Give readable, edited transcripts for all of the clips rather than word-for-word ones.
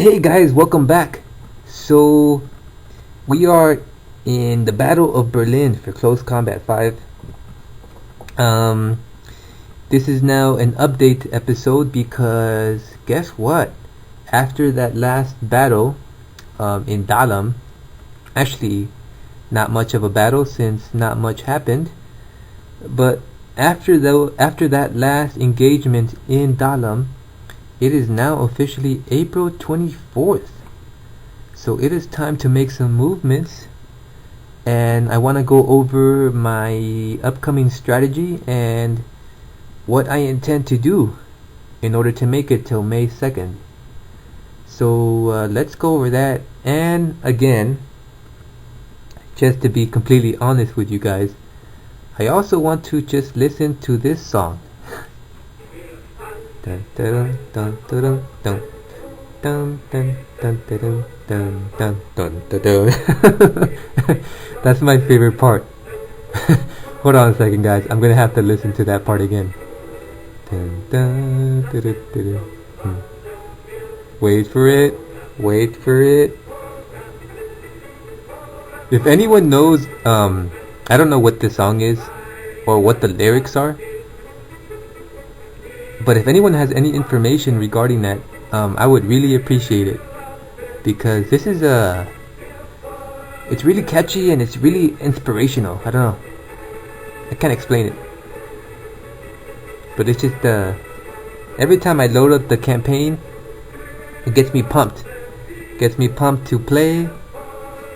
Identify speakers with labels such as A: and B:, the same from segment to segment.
A: Hey guys, welcome back. So we are in the Battle of Berlin for Close Combat 5. Um, this is now an update episode because guess what? After that last battle in Dalam, actually not much of a battle since not much happened, but after that last engagement in Dalam, it is now officially April 24th. So it is time to make some movements, and I want to go over my upcoming strategy and what I intend to do in order to make it till May 2nd. So let's go over that. And again, just to be completely honest with you guys, I also want to just listen to this song. Dun, dun, dun, dun, dun, dun, dun, dun, dun, dun, dun, dun, dun, dun. That's my favorite part. Hold on a second, guys. I'm gonna have to listen to that part again. Dun, dun, dun, dun, dun, dun. Wait for it. Wait for it. If anyone knows, I don't know what this song is or what the lyrics are. But if anyone has any information regarding that, I would really appreciate it, because this is it's really catchy and it's really inspirational. I don't know, I can't explain it, but it's just every time I load up the campaign, it gets me pumped to play,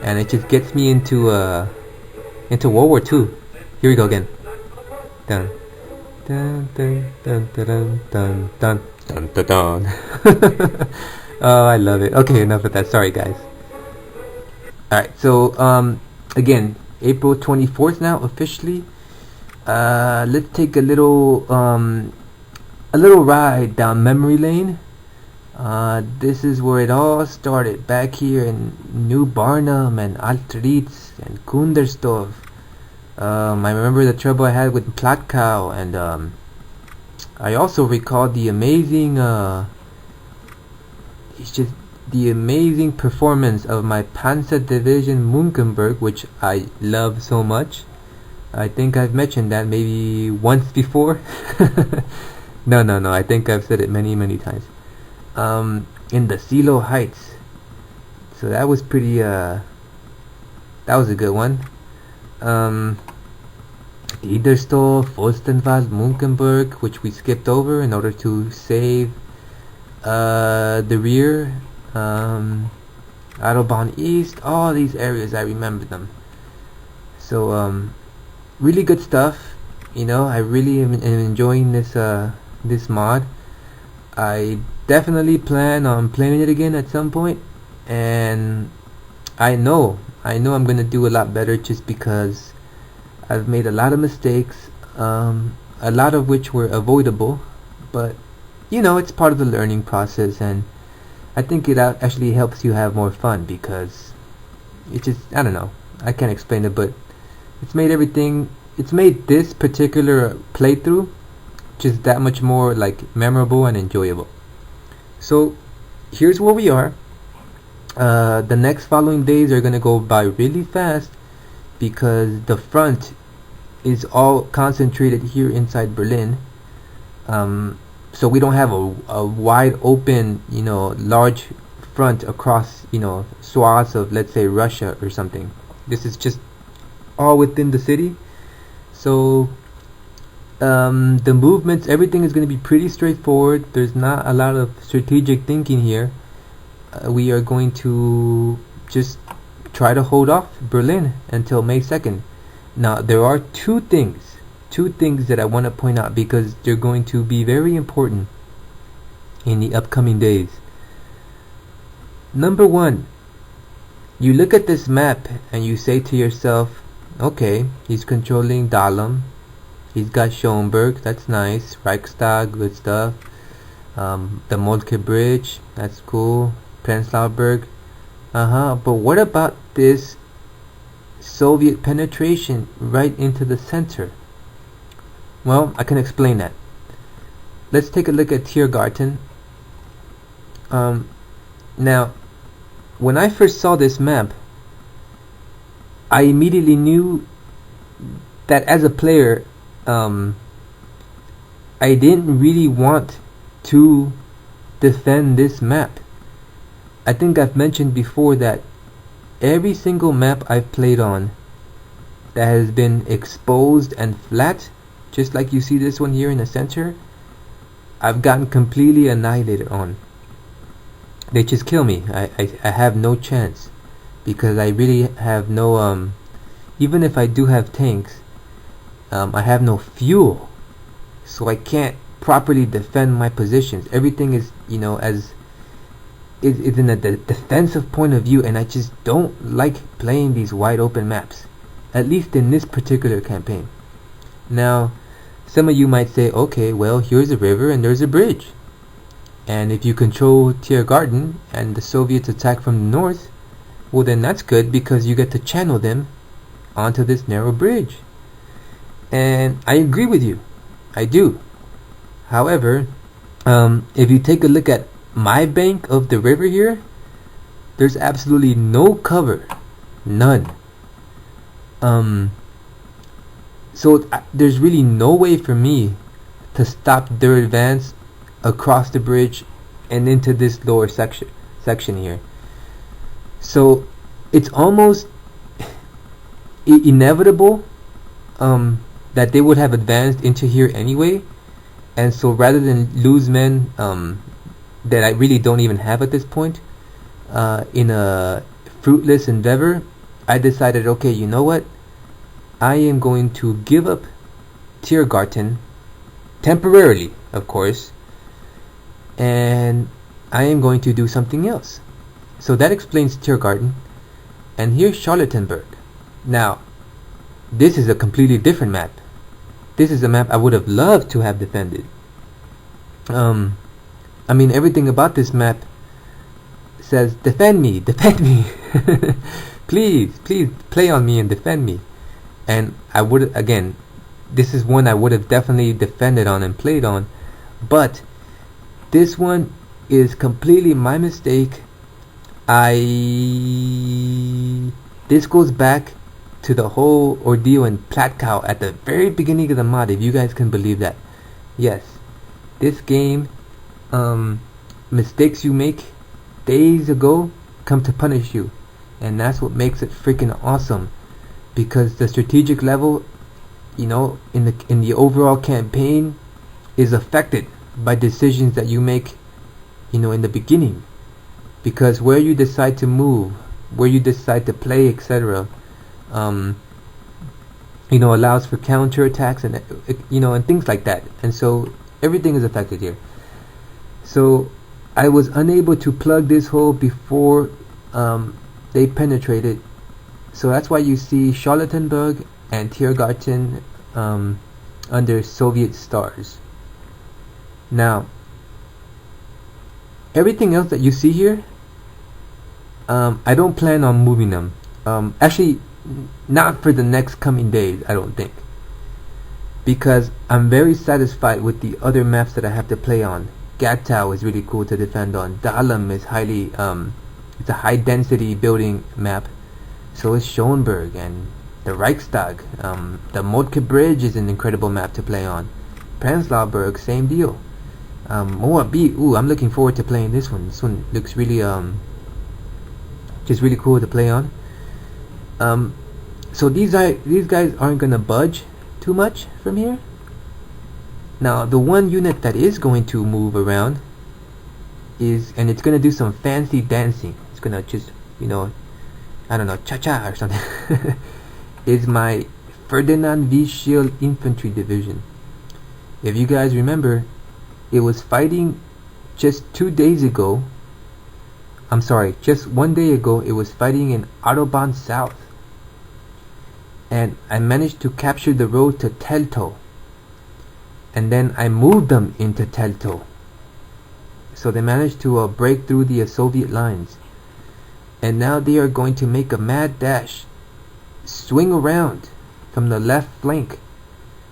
A: and it just gets me into World War II. Here we go again. Dun. Dun dun dun dun dun dun dun dun dun. Oh, I love it. Okay, enough of that. Sorry, guys. Alright, so again, April 24th now officially. Let's take a little ride down memory lane. This is where it all started, back here in New Barnum and Altritz and Kundersdorf. I remember the trouble I had with Platkow, and I also recall the amazing performance of my Panzer Division Munkenberg, which I love so much. I think I've mentioned that maybe once before. No, I think I've said it many times. In the Silo Heights. So that was pretty that was a good one. Niedersdorf, Fürstenwald, Munkenberg, which we skipped over in order to save the rear, Autobahn East, all these areas, I remember them. So really good stuff. I really am enjoying this mod. I definitely plan on playing it again at some point, and I know I'm gonna do a lot better, just because I've made a lot of mistakes, a lot of which were avoidable, but it's part of the learning process, and I think it actually helps you have more fun, because I don't know, I can't explain it, but it's made this particular playthrough just that much more memorable and enjoyable. So here's where we are. The next following days are gonna go by really fast, because the front is all concentrated here inside Berlin. So we don't have a wide open, large front across, swaths of, let's say, Russia or something. This is just all within the city. So the movements, everything is going to be pretty straightforward. There's not a lot of strategic thinking here. We are going to just try to hold off Berlin until May 2nd. Now, there are two things that I want to point out, because they're going to be very important in the upcoming days. Number one, you look at this map and you say to yourself, okay, he's controlling Dahlem, he's got Schönberg, that's nice, Reichstag, good stuff, the Moltke Bridge, that's cool, Prenzlauer Berg, but what about this Soviet penetration right into the center? Well, I can explain that. Let's take a look at Tiergarten. Now, when I first saw this map, I immediately knew that as a player, I didn't really want to defend this map. I think I've mentioned before that every single map I've played on that has been exposed and flat, just like you see this one here in the center, I've gotten completely annihilated on. They just kill me. I have no chance, because I really have no even if I do have tanks, I have no fuel, so I can't properly defend my positions. Everything is, as is in a defensive point of view, and I just don't like playing these wide open maps, at least in this particular campaign. Now, some of you might say, okay, well, here's a river and there's a bridge, and if you control Tiergarten and the Soviets attack from the north, well, then that's good, because you get to channel them onto this narrow bridge. And I agree with you, I do. However, if you take a look at my bank of the river here, there's absolutely no cover, none. So there's really no way for me to stop their advance across the bridge and into this lower section here. So it's almost inevitable that they would have advanced into here anyway, and so rather than lose men that I really don't even have at this point in a fruitless endeavor, I decided, okay, you know what, I am going to give up Tiergarten temporarily, of course, and I am going to do something else. So that explains Tiergarten, and here's Charlottenburg. Now, this is a completely different map. This is a map I would have loved to have defended. I mean, everything about this map says, defend me, please play on me and defend me. And I would, again, this is one I would have definitely defended on and played on, but this one is completely my mistake. This goes back to the whole ordeal in Platkow at the very beginning of the mod, if you guys can believe that. Yes, this game, mistakes you make days ago come to punish you, and that's what makes it freaking awesome, because the strategic level, in the overall campaign is affected by decisions that you make, in the beginning, because where you decide to move, where you decide to play, etc., allows for counterattacks and and things like that, and so everything is affected here. So I was unable to plug this hole before they penetrated, so that's why you see Charlottenburg and Tiergarten under Soviet stars. Now, everything else that you see here, I don't plan on moving them. Actually, not for the next coming days, I don't think, because I'm very satisfied with the other maps that I have to play on. Gatow is really cool to defend on. Dahlem is highly, it's a high density building map. So is Schoenberg and the Reichstag. The Moltke Bridge is an incredible map to play on. Prenzlauer Berg, same deal. Moabit, I'm looking forward to playing this one. This one looks really, just really cool to play on. So these guys aren't gonna budge too much from here. Now, the one unit that is going to move around and it's gonna do some fancy dancing. It's gonna just, I don't know, cha-cha or something, is my Ferdinand V. Shield Infantry Division. If you guys remember, it was fighting just 2 days ago. I'm sorry, just 1 day ago, it was fighting in Autobahn South. And I managed to capture the road to Teltow. And then I moved them into Teltow. So they managed to break through the Soviet lines. And now they are going to make a mad dash, swing around from the left flank,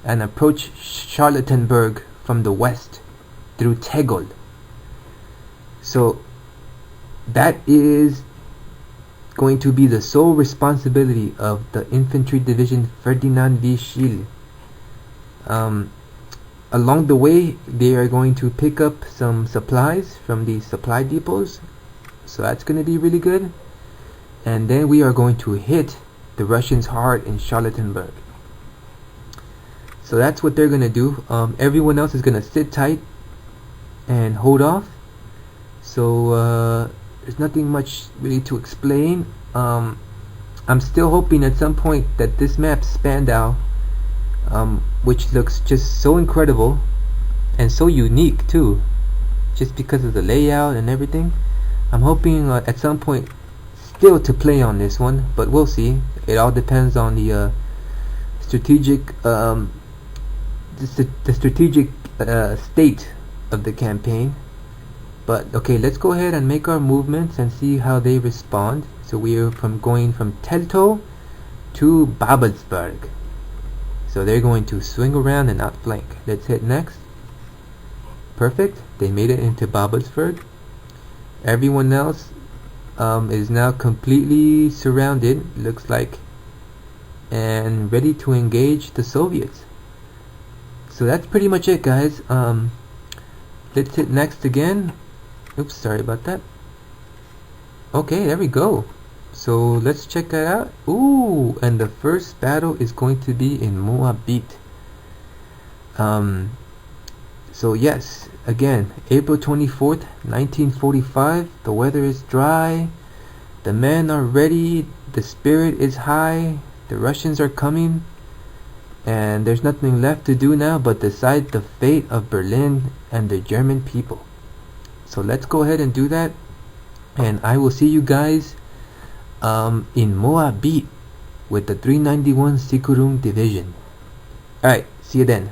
A: and approach Charlottenburg from the west through Tegel. So that is going to be the sole responsibility of the Infantry Division Ferdinand V. Schill. Along the way, they are going to pick up some supplies from the supply depots, so that's going to be really good. And then we are going to hit the Russians hard in Charlottenburg. So that's what they're going to do. Everyone else is going to sit tight and hold off. So there's nothing much really to explain. I'm still hoping at some point that this map Spandau, which looks just so incredible and so unique too, just because of the layout and everything, I'm hoping at some point still to play on this one, but we'll see. It all depends on the strategic strategic state of the campaign. But okay, let's go ahead and make our movements and see how they respond. So we are going from Teltow to Babelsberg. So they're going to swing around and outflank. Let's hit next. Perfect. They made it into Babelsberg. Everyone else is now completely surrounded, looks like, and ready to engage the Soviets. So that's pretty much it, guys. Let's hit next again. Oops, sorry about that. Okay, there we go. So let's check that out. Ooh, and the first battle is going to be in Moabit. So yes, again, April 24th, 1945. The weather is dry. The men are ready. The spirit is high. The Russians are coming. And there's nothing left to do now but decide the fate of Berlin and the German people. So let's go ahead and do that. And I will see you guys in Moabit with the 391 Sikurum Division. Alright, see you then.